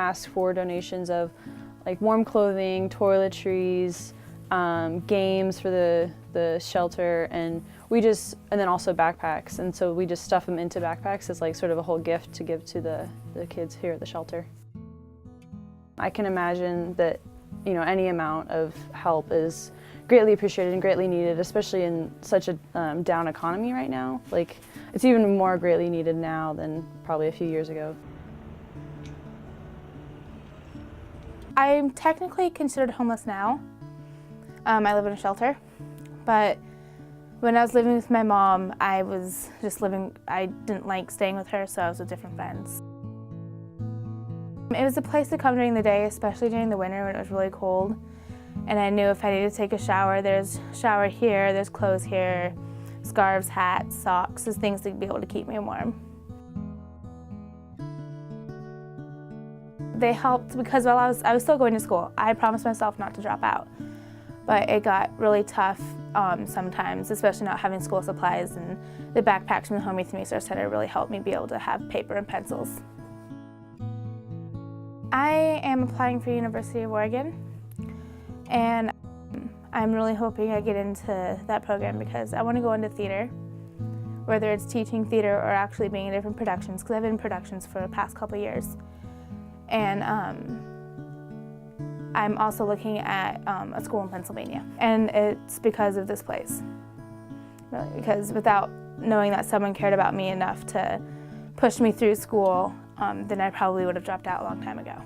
ask for donations of like warm clothing, toiletries, games for the shelter, and then also backpacks. And so we just stuff them into backpacks as like sort of a whole gift to give to the kids here at the shelter. I can imagine that, you know, any amount of help is greatly appreciated and greatly needed, especially in such a down economy right now. Like, it's even more greatly needed now than probably a few years ago. I'm technically considered homeless now. I live in a shelter, but when I was living with my mom, I didn't like staying with her, so I was with different friends. It was a place to come during the day, especially during the winter when it was really cold. And I knew if I needed to take a shower, there's shower here, there's clothes here, scarves, hats, socks, there's things to be able to keep me warm. They helped because while I was still going to school. I promised myself not to drop out. But it got really tough sometimes, especially not having school supplies, and the backpacks from the Home Youth Resource Center really helped me be able to have paper and pencils. I am applying for University of Oregon, and I'm really hoping I get into that program because I want to go into theater, whether it's teaching theater or actually being in different productions, because I've been in productions for the past couple of years. And I'm also looking at a school in Pennsylvania, and it's because of this place. Really, because without knowing that someone cared about me enough to push me through school, then I probably would have dropped out a long time ago.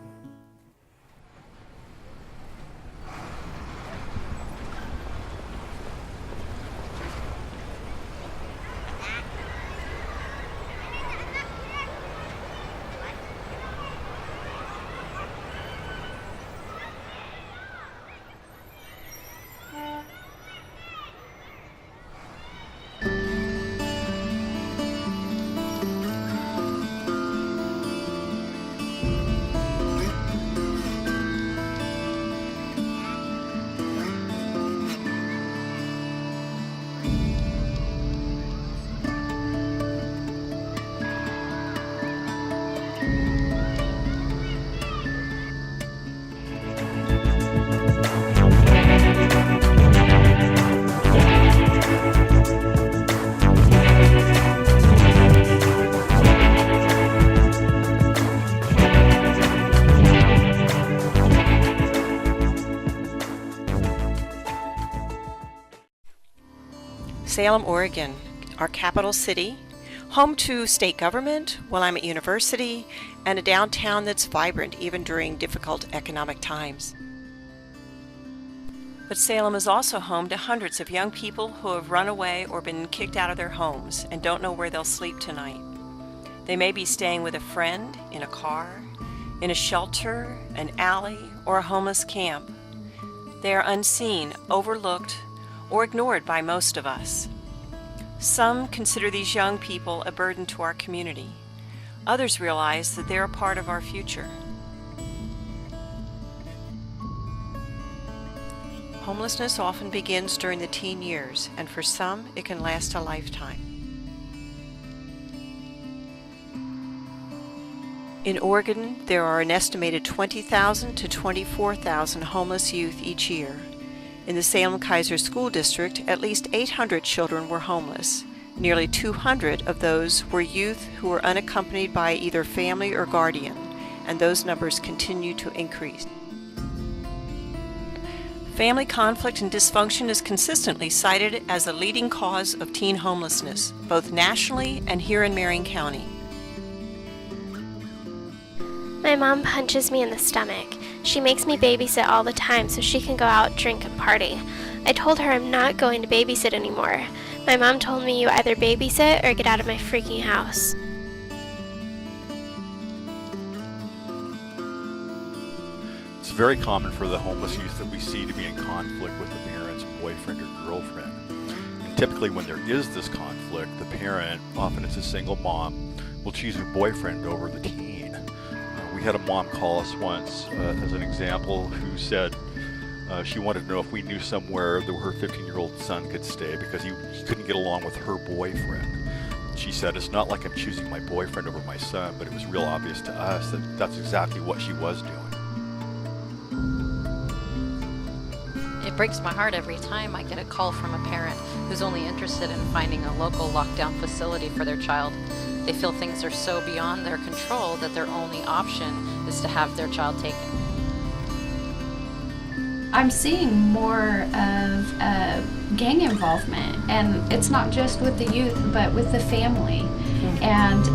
Salem, Oregon, our capital city, home to state government, Willamette University, and a downtown that's vibrant even during difficult economic times. But Salem is also home to hundreds of young people who have run away or been kicked out of their homes and don't know where they'll sleep tonight. They may be staying with a friend, in a car, in a shelter, an alley, or a homeless camp. They are unseen, overlooked, or ignored by most of us. Some consider these young people a burden to our community. Others realize that they're a part of our future. Homelessness often begins during the teen years, and for some, it can last a lifetime. In Oregon, there are an estimated 20,000 to 24,000 homeless youth each year. In the Salem-Keizer School District, at least 800 children were homeless. Nearly 200 of those were youth who were unaccompanied by either family or guardian, and those numbers continue to increase. Family conflict and dysfunction is consistently cited as a leading cause of teen homelessness, both nationally and here in Marion County. My mom punches me in the stomach. She makes me babysit all the time so she can go out, drink, and party. I told her I'm not going to babysit anymore. My mom told me you either babysit or get out of my freaking house. It's very common for the homeless youth that we see to be in conflict with the parent's boyfriend or girlfriend. And typically when there is this conflict, the parent, often it's a single mom, will choose her boyfriend over the teen. We had a mom call us once as an example who said she wanted to know if we knew somewhere that her 15-year-old son could stay because he couldn't get along with her boyfriend. She said, "It's not like I'm choosing my boyfriend over my son, but it was real obvious to us that that's exactly what she was doing." It breaks my heart every time I get a call from a parent who's only interested in finding a local lockdown facility for their child. They feel things are so beyond their control that their only option is to have their child taken. I'm seeing more of gang involvement, and it's not just with the youth, but with the family. And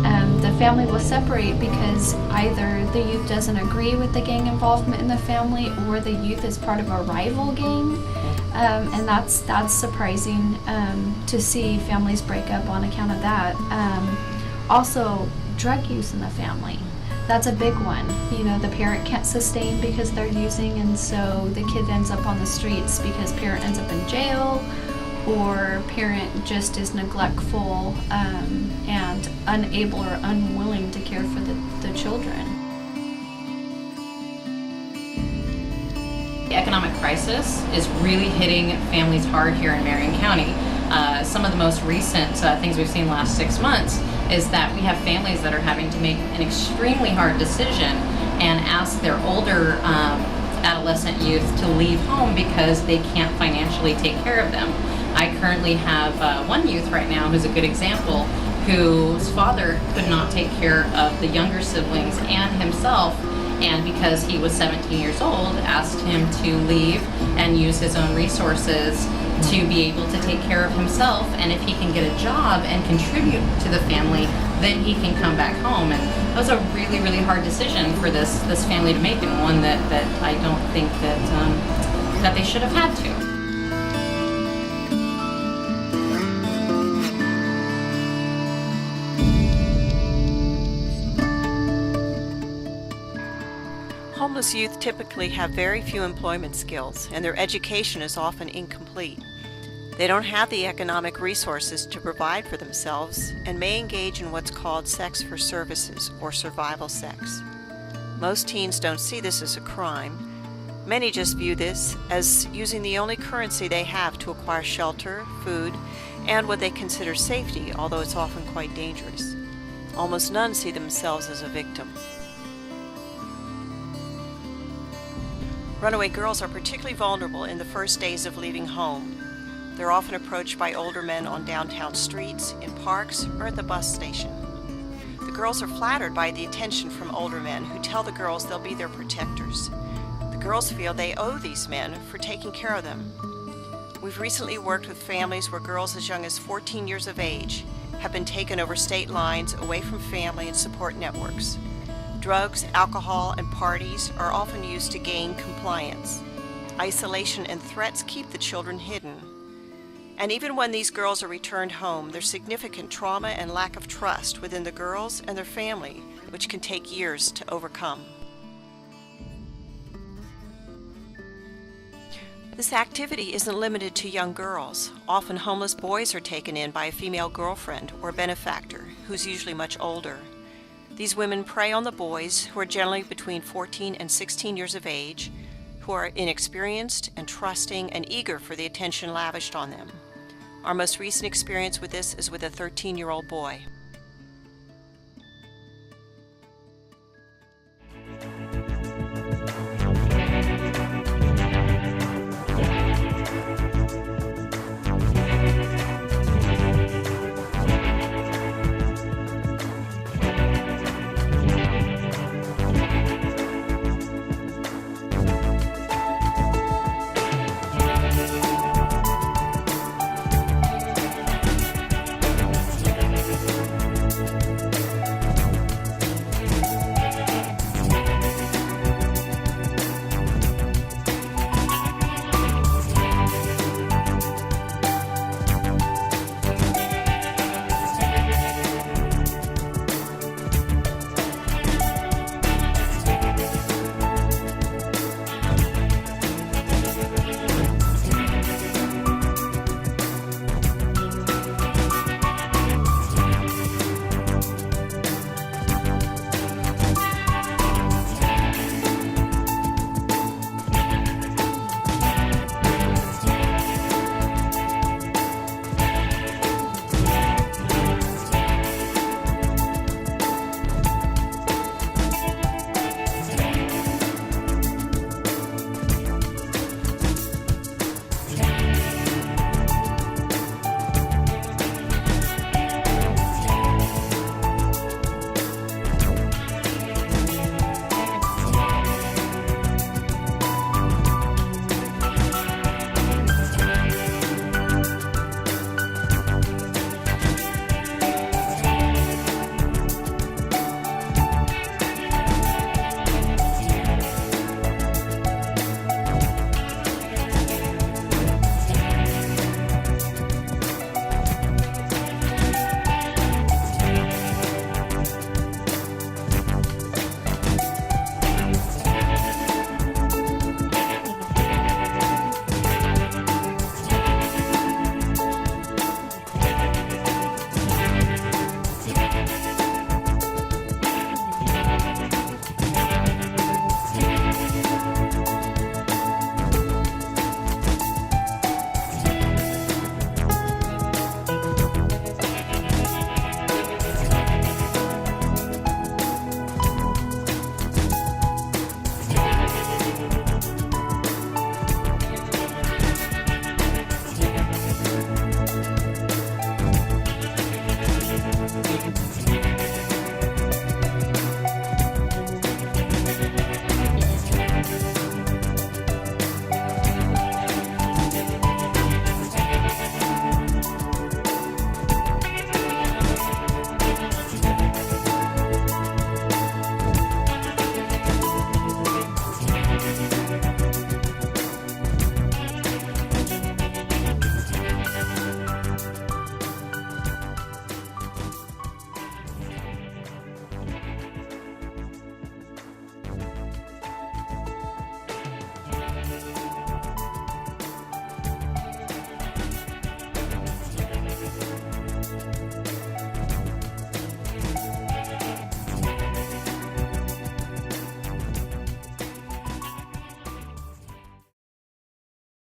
the family will separate because either the youth doesn't agree with the gang involvement in the family, or the youth is part of a rival gang. And that's surprising to see families break up on account of that. Also, drug use in the family. That's a big one. You know, the parent can't sustain because they're using, and so the kid ends up on the streets because parent ends up in jail, or parent just is neglectful and unable or unwilling to care for the children. The economic crisis is really hitting families hard here in Marion County. Some of the most recent things we've seen the last 6 months is that we have families that are having to make an extremely hard decision and ask their older adolescent youth to leave home because they can't financially take care of them. I currently have one youth right now who's a good example, whose father could not take care of the younger siblings and himself, and because he was 17 years old, asked him to leave and use his own resources to be able to take care of himself, and if he can get a job and contribute to the family, then he can come back home. And that was a really, really hard decision for this family to make, and one that I don't think that they should have had to. Homeless youth typically have very few employment skills, and their education is often incomplete. They don't have the economic resources to provide for themselves and may engage in what's called sex for services or survival sex. Most teens don't see this as a crime. Many just view this as using the only currency they have to acquire shelter, food, and what they consider safety, although it's often quite dangerous. Almost none see themselves as a victim. Runaway girls are particularly vulnerable in the first days of leaving home. They're often approached by older men on downtown streets, in parks, or at the bus station. The girls are flattered by the attention from older men who tell the girls they'll be their protectors. The girls feel they owe these men for taking care of them. We've recently worked with families where girls as young as 14 years of age have been taken over state lines away from family and support networks. Drugs, alcohol, and parties are often used to gain compliance. Isolation and threats keep the children hidden. And even when these girls are returned home, there's significant trauma and lack of trust within the girls and their family, which can take years to overcome. This activity isn't limited to young girls. Often homeless boys are taken in by a female girlfriend or benefactor, who's usually much older. These women prey on the boys, who are generally between 14 and 16 years of age, who are inexperienced and trusting and eager for the attention lavished on them. Our most recent experience with this is with a 13-year-old boy.